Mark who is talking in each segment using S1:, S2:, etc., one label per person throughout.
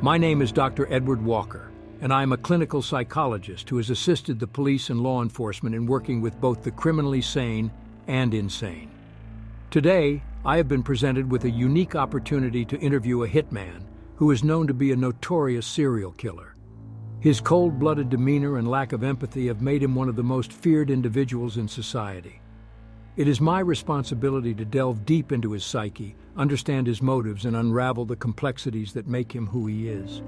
S1: My name is Dr. Edward Walker, and I am a clinical psychologist who has assisted the police and law enforcement in working with both the criminally sane and insane. Today, I have been presented with a unique opportunity to interview a hitman who is known to be a notorious serial killer. His cold-blooded demeanor and lack of empathy have made him one of the most feared individuals in society. It is my responsibility to delve deep into his psyche, understand his motives, and unravel the complexities that make him who he is.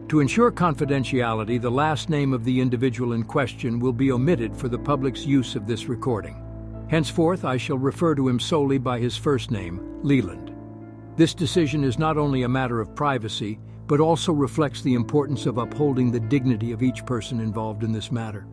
S1: To ensure confidentiality, the last name of the individual in question will be omitted for the public's use of this recording. Henceforth, I shall refer to him solely by his first name, Leland. This decision is not only a matter of privacy, but also reflects the importance of upholding the dignity of each person involved in this matter.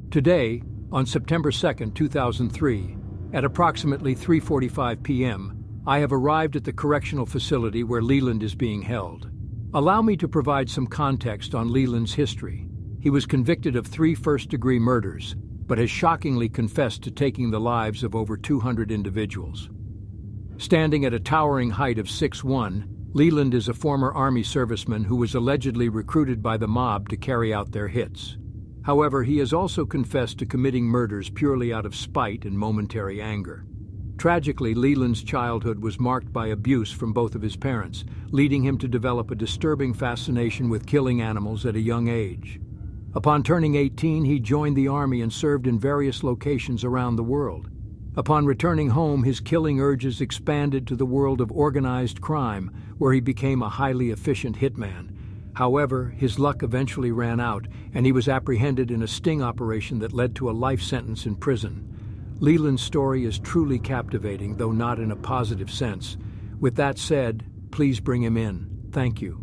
S1: Today, on September 2, 2003, at approximately 3:45 p.m., I have arrived at the correctional facility where Leland is being held. Allow me to provide some context on Leland's history. He was convicted of 3 first-degree murders, but has shockingly confessed to taking the lives of over 200 individuals. Standing at a towering height of 6'1", Leland is a former Army serviceman who was allegedly recruited by the mob to carry out their hits. However, he has also confessed to committing murders purely out of spite and momentary anger. Tragically, Leland's childhood was marked by abuse from both of his parents, leading him to develop a disturbing fascination with killing animals at a young age. Upon turning 18, he joined the Army and served in various locations around the world. Upon returning home, his killing urges expanded to the world of organized crime, where he became a highly efficient hitman. However, his luck eventually ran out, and he was apprehended in a sting operation that led to a life sentence in prison. Leland's story is truly captivating, though not in a positive sense. With that said, please bring him in. Thank you.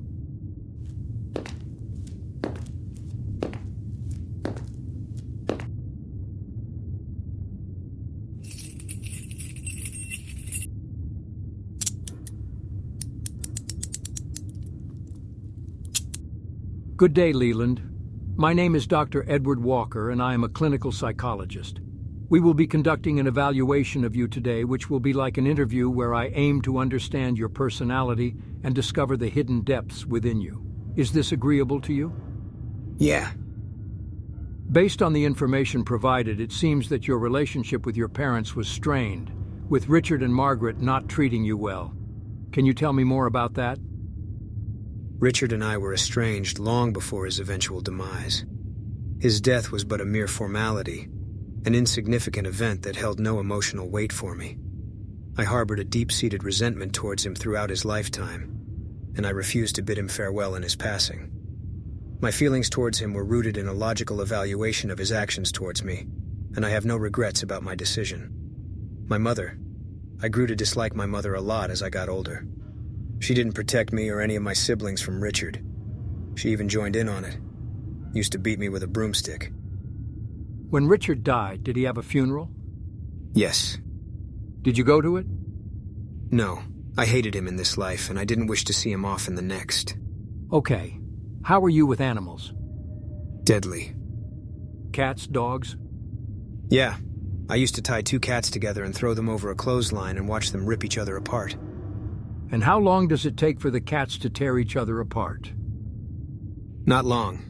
S1: Good day, Leland. My name is Dr. Edward Walker, and I am a clinical psychologist. We will be conducting an evaluation of you today, which will be like an interview where I aim to understand your personality and discover the hidden depths within you. Is this agreeable to you?
S2: Yeah.
S1: Based on the information provided, it seems that your relationship with your parents was strained, with Richard and Margaret not treating you well. Can you tell me more about that?
S2: Richard and I were estranged long before his eventual demise. His death was but a mere formality, an insignificant event that held no emotional weight for me. I harbored a deep-seated resentment towards him throughout his lifetime, and I refused to bid him farewell in his passing. My feelings towards him were rooted in a logical evaluation of his actions towards me, and I have no regrets about my decision. My mother. I grew to dislike my mother a lot as I got older. She didn't protect me or any of my siblings from Richard. She even joined in on it. Used to beat me with a broomstick.
S1: When Richard died, did he have a funeral?
S2: Yes.
S1: Did you go to it?
S2: No. I hated him in this life, and I didn't wish to see him off in the next.
S1: Okay. How are you with animals?
S2: Deadly.
S1: Cats, dogs?
S2: Yeah. I used to tie 2 cats together and throw them over a clothesline and watch them rip each other apart.
S1: And how long does it take for the cats to tear each other apart?
S2: Not long.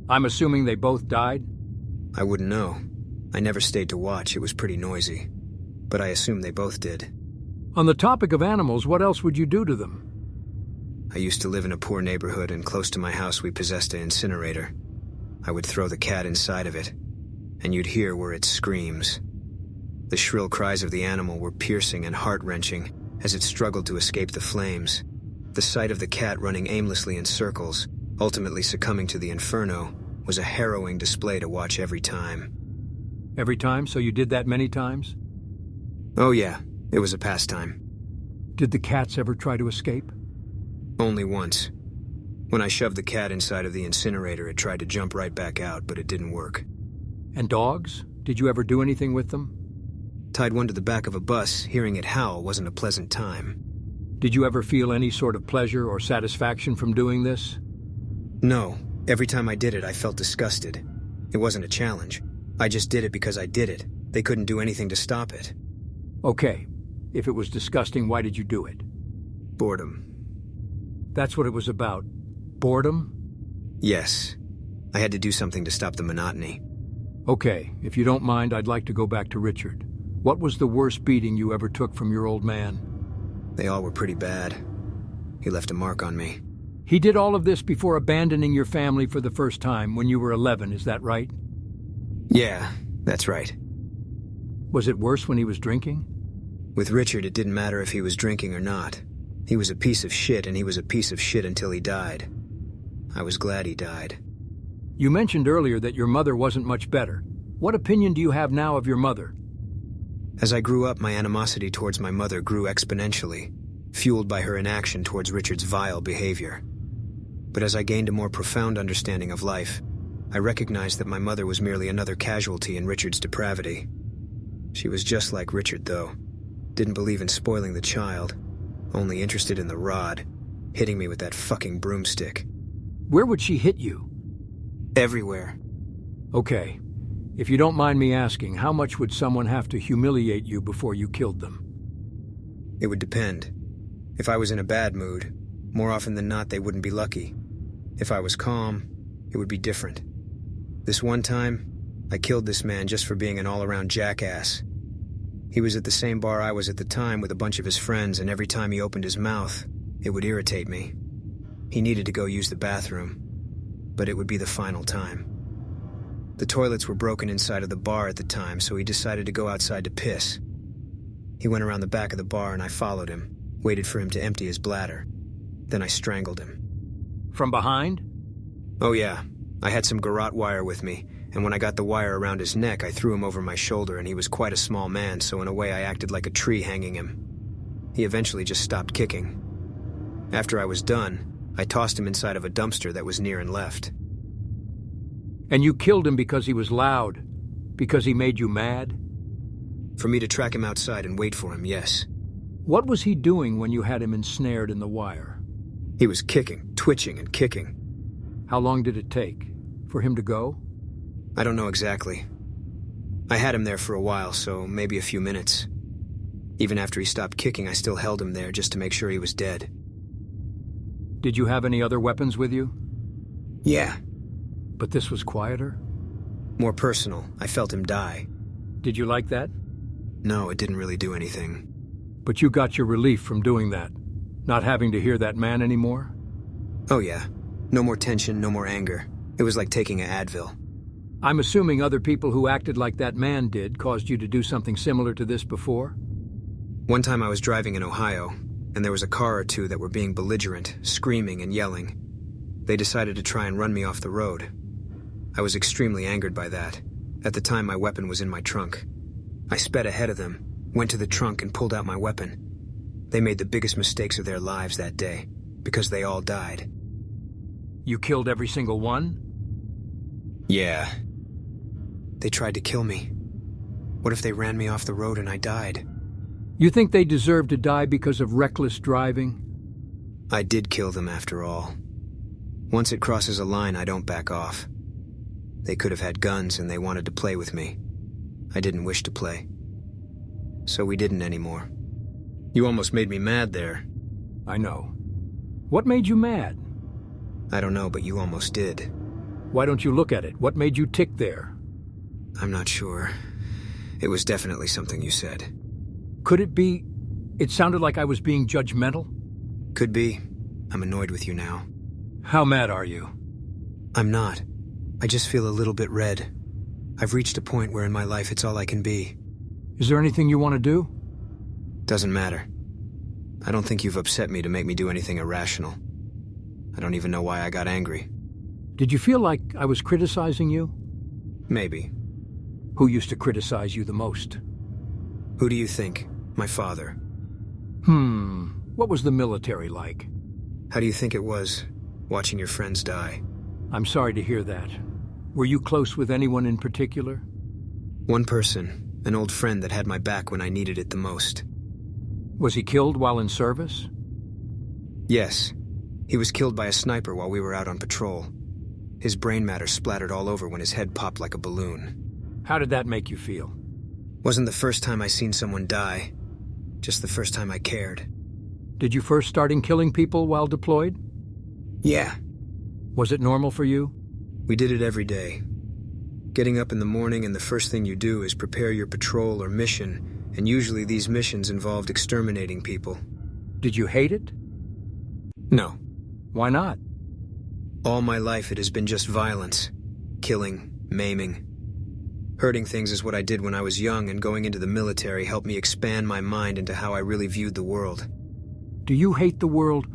S1: I'm assuming they both died?
S2: I wouldn't know. I never stayed to watch, it was pretty noisy. But I assume they both did.
S1: On the topic of animals, what else would you do to them?
S2: I used to live in a poor neighborhood, and close to my house we possessed an incinerator. I would throw the cat inside of it, and you'd hear where it screams. The shrill cries of the animal were piercing and heart-wrenching as it struggled to escape the flames. The sight of the cat running aimlessly in circles, ultimately succumbing to the inferno, was a harrowing display to watch every time.
S1: Every time? So you did that many times?
S2: Oh yeah, it was a pastime.
S1: Did the cats ever try to escape?
S2: Only once. When I shoved the cat inside of the incinerator, it tried to jump right back out, but it didn't work.
S1: And dogs? Did you ever do anything with them?
S2: Tied one to the back of a bus, hearing it howl wasn't a pleasant time.
S1: Did you ever feel any sort of pleasure or satisfaction from doing this?
S2: No. Every time I did it, I felt disgusted. It wasn't a challenge. I just did it because I did it. They couldn't do anything to stop it.
S1: Okay. If it was disgusting, why did you do it?
S2: Boredom.
S1: That's what it was about. Boredom?
S2: Yes. I had to do something to stop the monotony.
S1: Okay, if you don't mind, I'd like to go back to Richard. What was the worst beating you ever took from your old man?
S2: They all were pretty bad. He left a mark on me.
S1: He did all of this before abandoning your family for the first time when you were 11, is that right?
S2: Yeah, that's right.
S1: Was it worse when he was drinking?
S2: With Richard, it didn't matter if he was drinking or not. He was a piece of shit, and he was a piece of shit until he died. I was glad he died.
S1: You mentioned earlier that your mother wasn't much better. What opinion do you have now of your mother?
S2: As I grew up, my animosity towards my mother grew exponentially, fueled by her inaction towards Richard's vile behavior. But as I gained a more profound understanding of life, I recognized that my mother was merely another casualty in Richard's depravity. She was just like Richard, though. Didn't believe in spoiling the child, only interested in the rod, hitting me with that fucking broomstick.
S1: Where would she hit you?
S2: Everywhere.
S1: Okay. If you don't mind me asking, how much would someone have to humiliate you before you killed them?
S2: It would depend. If I was in a bad mood, more often than not they wouldn't be lucky. If I was calm, it would be different. This one time, I killed this man just for being an all-around jackass. He was at the same bar I was at the time with a bunch of his friends, and every time he opened his mouth, it would irritate me. He needed to go use the bathroom, but it would be the final time. The toilets were broken inside of the bar at the time, so he decided to go outside to piss. He went around the back of the bar and I followed him, waited for him to empty his bladder. Then I strangled him.
S1: From behind?
S2: Oh yeah, I had some garrote wire with me, and when I got the wire around his neck, I threw him over my shoulder, and he was quite a small man, so in a way I acted like a tree hanging him. He eventually just stopped kicking. After I was done, I tossed him inside of a dumpster that was near and left.
S1: And you killed him because he was loud? Because he made you mad?
S2: For me to track him outside and wait for him, yes.
S1: What was he doing when you had him ensnared in the wire?
S2: He was kicking, twitching, and kicking.
S1: How long did it take? For him to go?
S2: I don't know exactly. I had him there for a while, so maybe a few minutes. Even after he stopped kicking, I still held him there just to make sure he was dead.
S1: Did you have any other weapons with you?
S2: Yeah.
S1: But this was quieter?
S2: More personal. I felt him die.
S1: Did you like that?
S2: No, it didn't really do anything.
S1: But you got your relief from doing that? Not having to hear that man anymore?
S2: Oh yeah. No more tension, no more anger. It was like taking an Advil.
S1: I'm assuming other people who acted like that man did caused you to do something similar to this before?
S2: One time I was driving in Ohio, and there was a car or two that were being belligerent, screaming and yelling. They decided to try and run me off the road. I was extremely angered by that. At the time, my weapon was in my trunk. I sped ahead of them, went to the trunk and pulled out my weapon. They made the biggest mistakes of their lives that day, because they all died.
S1: You killed every single one?
S2: Yeah. They tried to kill me. What if they ran me off the road and I died?
S1: You think they deserve to die because of reckless driving?
S2: I did kill them after all. Once it crosses a line, I don't back off. They could have had guns and they wanted to play with me. I didn't wish to play. So we didn't anymore. You almost made me mad there.
S1: I know. What made you mad?
S2: I don't know, but you almost did.
S1: Why don't you look at it? What made you tick there?
S2: I'm not sure. It was definitely something you said.
S1: Could it be... It sounded like I was being judgmental?
S2: Could be. I'm annoyed with you now.
S1: How mad are you?
S2: I'm not. I just feel a little bit red. I've reached a point where in my life it's all I can be.
S1: Is there anything you want to do?
S2: Doesn't matter. I don't think you've upset me to make me do anything irrational. I don't even know why I got angry.
S1: Did you feel like I was criticizing you?
S2: Maybe.
S1: Who used to criticize you the most?
S2: Who do you think? My father.
S1: What was the military like?
S2: How do you think it was, watching your friends die?
S1: I'm sorry to hear that. Were you close with anyone in particular?
S2: One person, an old friend that had my back when I needed it the most.
S1: Was he killed while in service?
S2: Yes. He was killed by a sniper while we were out on patrol. His brain matter splattered all over when his head popped like a balloon.
S1: How did that make you feel?
S2: Wasn't the first time I seen someone die, just the first time I cared.
S1: Did you first start killing people while deployed?
S2: Yeah,
S1: Was it normal for you?
S2: we did it every day. Getting up in the morning and the first thing you do is prepare your patrol or mission, and usually these missions involved exterminating people.
S1: Did you hate it?
S2: No.
S1: Why not?
S2: All my life it has been just violence. Killing, maiming. Hurting things is what I did when I was young, and going into the military helped me expand my mind into how I really viewed the world.
S1: Do you hate the world?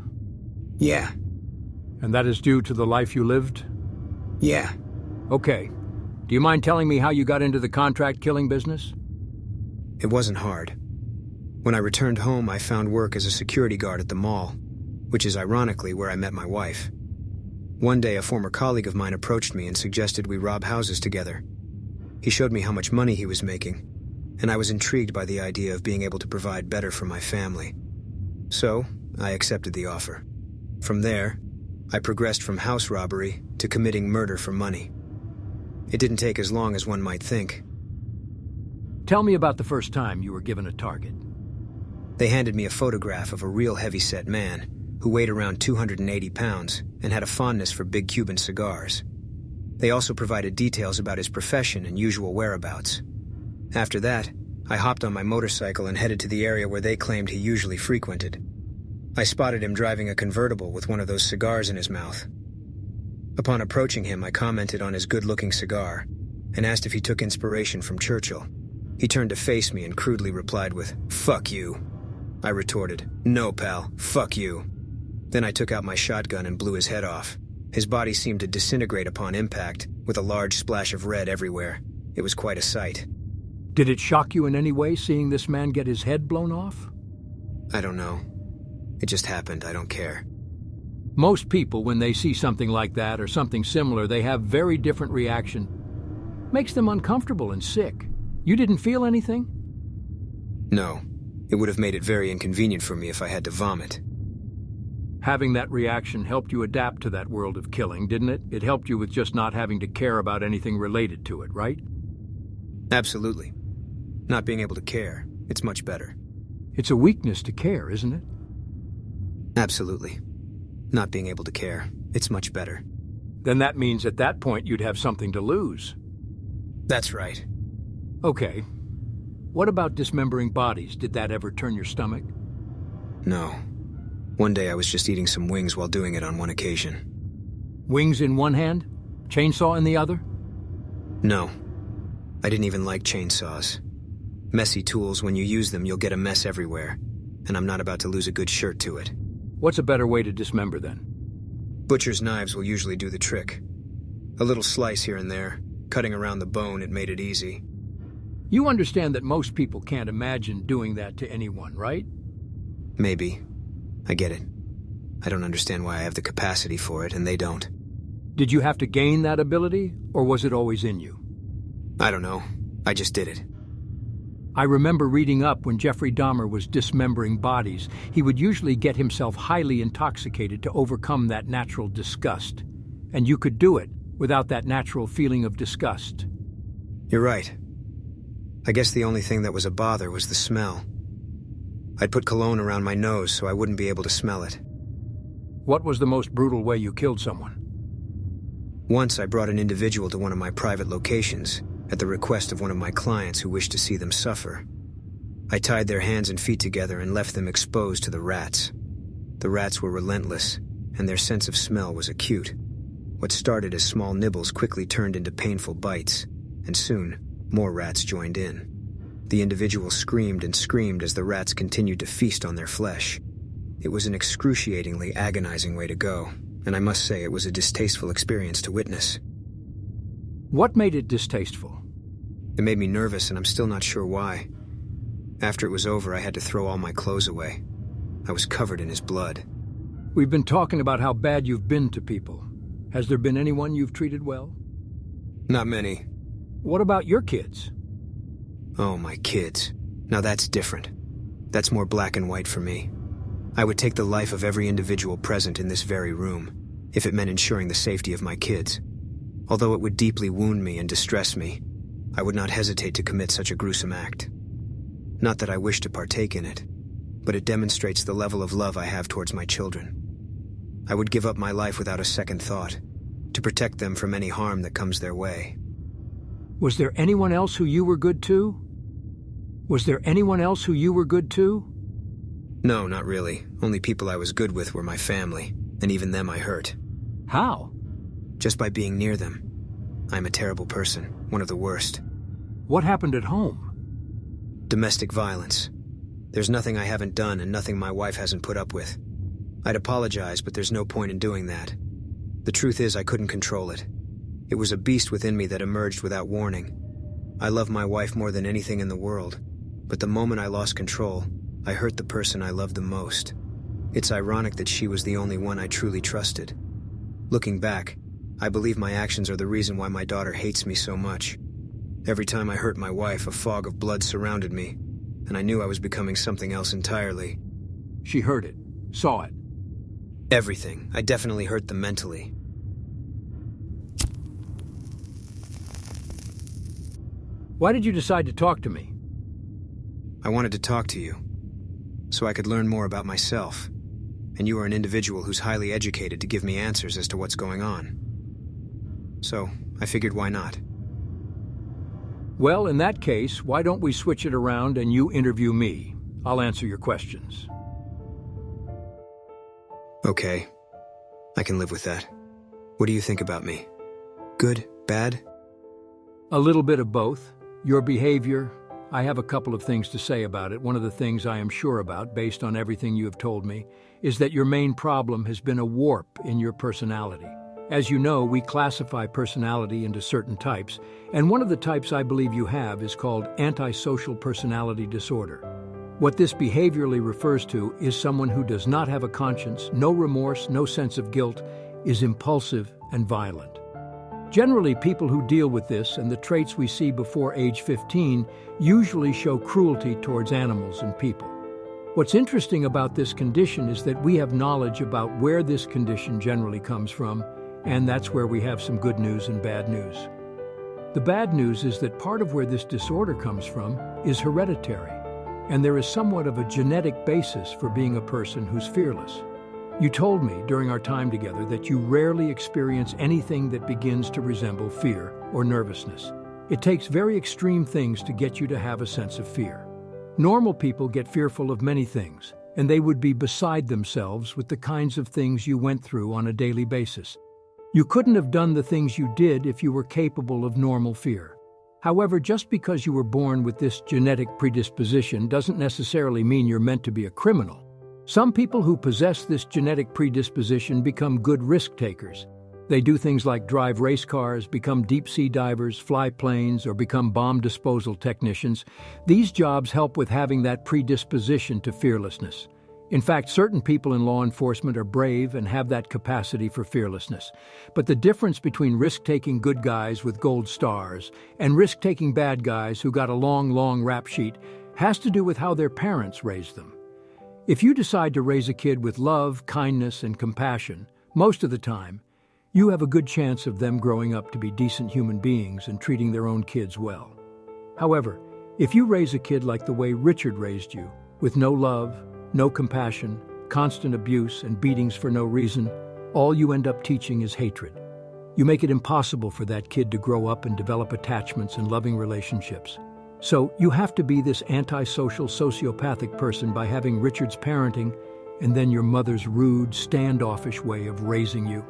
S2: Yeah.
S1: And that is due to the life you lived?
S2: Yeah.
S1: Okay. Do you mind telling me how you got into the contract killing business?
S2: It wasn't hard. When I returned home, I found work as a security guard at the mall, which is ironically where I met my wife. One day, a former colleague of mine approached me and suggested we rob houses together. He showed me how much money he was making, and I was intrigued by the idea of being able to provide better for my family. So, I accepted the offer. From there, I progressed from house robbery to committing murder for money. It didn't take as long as one might think.
S1: Tell me about the first time you were given a target.
S2: They handed me a photograph of a real heavy-set man who weighed around 280 pounds and had a fondness for big Cuban cigars. They also provided details about his profession and usual whereabouts. After that, I hopped on my motorcycle and headed to the area where they claimed he usually frequented. I spotted him driving a convertible with one of those cigars in his mouth. Upon approaching him, I commented on his good-looking cigar and asked if he took inspiration from Churchill. He turned to face me and crudely replied with, "Fuck you." I retorted, "No, pal, fuck you." Then I took out my shotgun and blew his head off. His body seemed to disintegrate upon impact, with a large splash of red everywhere. It was quite a sight.
S1: Did it shock you in any way seeing this man get his head blown off?
S2: I don't know. It just happened, I don't care.
S1: Most people, when they see something like that or something similar, they have very different reaction. Makes them uncomfortable and sick. You didn't feel anything?
S2: No. It would have made it very inconvenient for me if I had to vomit.
S1: Having that reaction helped you adapt to that world of killing, didn't it? It helped you with just not having to care about anything related to it, right?
S2: Absolutely. Not being able to care, it's much better.
S1: It's a weakness to care, isn't it?
S2: Absolutely. Not being able to care, it's much better.
S1: Then that means at that point you'd have something to lose.
S2: That's right.
S1: Okay. What about dismembering bodies? Did that ever turn your stomach?
S2: No. One day I was just eating some wings while doing it on one occasion.
S1: Wings in one hand? Chainsaw in the other?
S2: No. I didn't even like chainsaws. Messy tools, when you use them, you'll get a mess everywhere. And I'm not about to lose a good shirt to it.
S1: What's a better way to dismember then?
S2: Butcher's knives will usually do the trick. A little slice here and there. Cutting around the bone, it made it easy.
S1: You understand that most people can't imagine doing that to anyone, right?
S2: Maybe. I get it. I don't understand why I have the capacity for it, and they don't.
S1: Did you have to gain that ability, or was it always in you?
S2: I don't know. I just did it.
S1: I remember reading up when Jeffrey Dahmer was dismembering bodies, he would usually get himself highly intoxicated to overcome that natural disgust. And you could do it without that natural feeling of disgust.
S2: You're right. I guess the only thing that was a bother was the smell. I'd put cologne around my nose so I wouldn't be able to smell it.
S1: What was the most brutal way you killed someone?
S2: Once I brought an individual to one of my private locations, at the request of one of my clients who wished to see them suffer. I tied their hands and feet together and left them exposed to the rats. The rats were relentless, and their sense of smell was acute. What started as small nibbles quickly turned into painful bites, and soon, more rats joined in. The individual screamed and screamed as the rats continued to feast on their flesh. It was an excruciatingly agonizing way to go, and I must say it was a distasteful experience to witness.
S1: What made it distasteful?
S2: It made me nervous, and I'm still not sure why. After it was over, I had to throw all my clothes away. I was covered in his blood.
S1: We've been talking about how bad you've been to people. Has there been anyone you've treated well?
S2: Not many.
S1: What about your kids?
S2: Oh, my kids. Now that's different. That's more black and white for me. I would take the life of every individual present in this very room, if it meant ensuring the safety of my kids. Although it would deeply wound me and distress me, I would not hesitate to commit such a gruesome act. Not that I wish to partake in it, but it demonstrates the level of love I have towards my children. I would give up my life without a second thought, to protect them from any harm that comes their way.
S1: Was there anyone else who you were good to? Was there anyone else who you were good to?
S2: No, not really. Only people I was good with were my family, and even them I hurt.
S1: How?
S2: Just by being near them. I'm a terrible person, one of the worst.
S1: What happened at home?
S2: Domestic violence. There's nothing I haven't done and nothing my wife hasn't put up with. I'd apologize, but there's no point in doing that. The truth is I couldn't control it. It was a beast within me that emerged without warning. I love my wife more than anything in the world, but the moment I lost control, I hurt the person I loved the most. It's ironic that she was the only one I truly trusted. Looking back, I believe my actions are the reason why my daughter hates me so much. Every time I hurt my wife, a fog of blood surrounded me, and I knew I was becoming something else entirely.
S1: She heard it, saw it.
S2: Everything. I definitely hurt them mentally.
S1: Why did you decide to talk to me?
S2: I wanted to talk to you, so I could learn more about myself, and you are an individual who's highly educated to give me answers as to what's going on. So, I figured why not?
S1: Well, in that case, why don't we switch it around and you interview me? I'll answer your questions.
S2: Okay. I can live with that. What do you think about me? Good? Bad?
S1: A little bit of both. Your behavior, I have a couple of things to say about it. One of the things I am sure about, based on everything you have told me, is that your main problem has been a warp in your personality. As you know, we classify personality into certain types, and one of the types I believe you have is called antisocial personality disorder. What this behaviorally refers to is someone who does not have a conscience, no remorse, no sense of guilt, is impulsive and violent. Generally, people who deal with this and the traits we see before age 15 usually show cruelty towards animals and people. What's interesting about this condition is that we have knowledge about where this condition generally comes from, and that's where we have some good news and bad news. The bad news is that part of where this disorder comes from is hereditary, and there is somewhat of a genetic basis for being a person who's fearless. You told me during our time together that you rarely experience anything that begins to resemble fear or nervousness. It takes very extreme things to get you to have a sense of fear. Normal people get fearful of many things, and they would be beside themselves with the kinds of things you went through on a daily basis. You couldn't have done the things you did if you were capable of normal fear. However, just because you were born with this genetic predisposition doesn't necessarily mean you're meant to be a criminal. Some people who possess this genetic predisposition become good risk takers. They do things like drive race cars, become deep-sea divers, fly planes, or become bomb disposal technicians. These jobs help with having that predisposition to fearlessness. In fact, certain people in law enforcement are brave and have that capacity for fearlessness. But the difference between risk-taking good guys with gold stars and risk-taking bad guys who got a long rap sheet has to do with how their parents raised them. If you decide to raise a kid with love, kindness, and compassion, most of the time, you have a good chance of them growing up to be decent human beings and treating their own kids well. However, if you raise a kid like the way Richard raised you, with no love, no compassion, constant abuse, and beatings for no reason, all you end up teaching is hatred. You make it impossible for that kid to grow up and develop attachments and loving relationships. So you have to be this antisocial, sociopathic person by having Richard's parenting and then your mother's rude, standoffish way of raising you.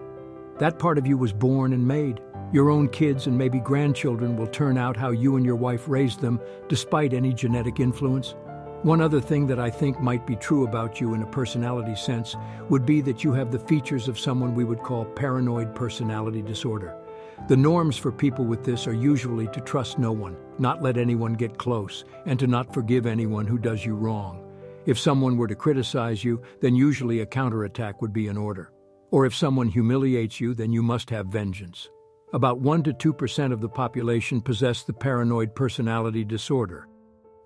S1: That part of you was born and made. Your own kids and maybe grandchildren will turn out how you and your wife raised them, despite any genetic influence. One other thing that I think might be true about you in a personality sense would be that you have the features of someone we would call paranoid personality disorder. The norms for people with this are usually to trust no one, not let anyone get close, and to not forgive anyone who does you wrong. If someone were to criticize you, then usually a counterattack would be in order. Or if someone humiliates you, then you must have vengeance. About 1 to 2% of the population possess the paranoid personality disorder.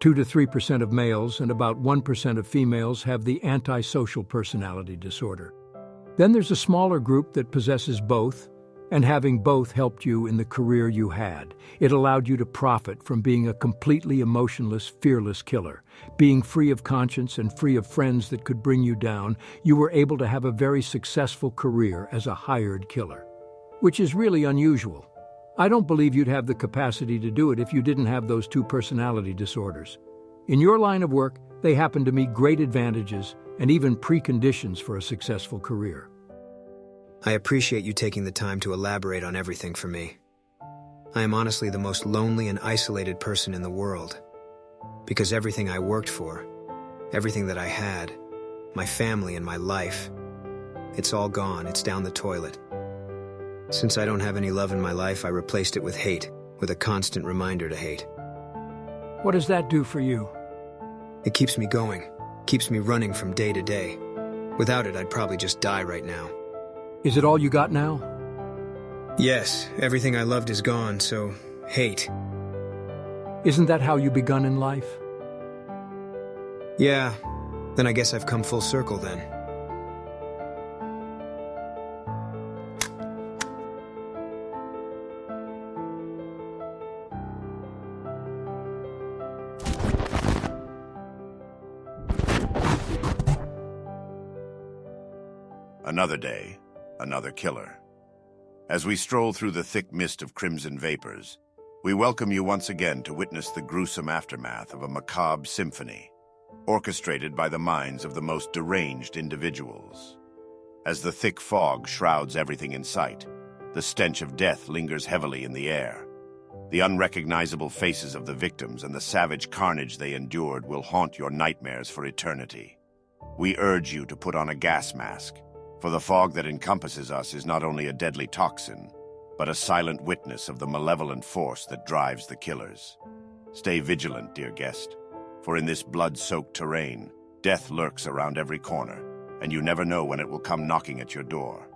S1: 2 to 3% of males and about 1% of females have the antisocial personality disorder. Then there's a smaller group that possesses both, And having both helped you in the career you had, it allowed you to profit from being a completely emotionless, fearless killer. Being free of conscience and free of friends that could bring you down, you were able to have a very successful career as a hired killer. Which is really unusual. I don't believe you'd have the capacity to do it if you didn't have those two personality disorders. In your line of work, they happen to me great advantages and even preconditions for a successful career.
S2: I appreciate you taking the time to elaborate on everything for me. I am honestly the most lonely and isolated person in the world. Because everything I worked for, everything that I had, my family and my life, it's all gone, it's down the toilet. Since I don't have any love in my life, I replaced it with hate, with a constant reminder to hate.
S1: What does that do for you?
S2: It keeps me going, keeps me running from day to day. Without it, I'd probably just die right now.
S1: Is it all you got now?
S2: Yes, everything I loved is gone, so hate.
S1: Isn't that how you begun in life?
S2: Yeah, then I guess I've come full circle then.
S3: Another day, another killer. As we stroll through the thick mist of crimson vapors, we welcome you once again to witness the gruesome aftermath of a macabre symphony, orchestrated by the minds of the most deranged individuals. As the thick fog shrouds everything in sight, the stench of death lingers heavily in the air. The unrecognizable faces of the victims and the savage carnage they endured will haunt your nightmares for eternity. We urge you to put on a gas mask, for the fog that encompasses us is not only a deadly toxin, but a silent witness of the malevolent force that drives the killers. Stay vigilant, dear guest, for in this blood-soaked terrain, death lurks around every corner, and you never know when it will come knocking at your door.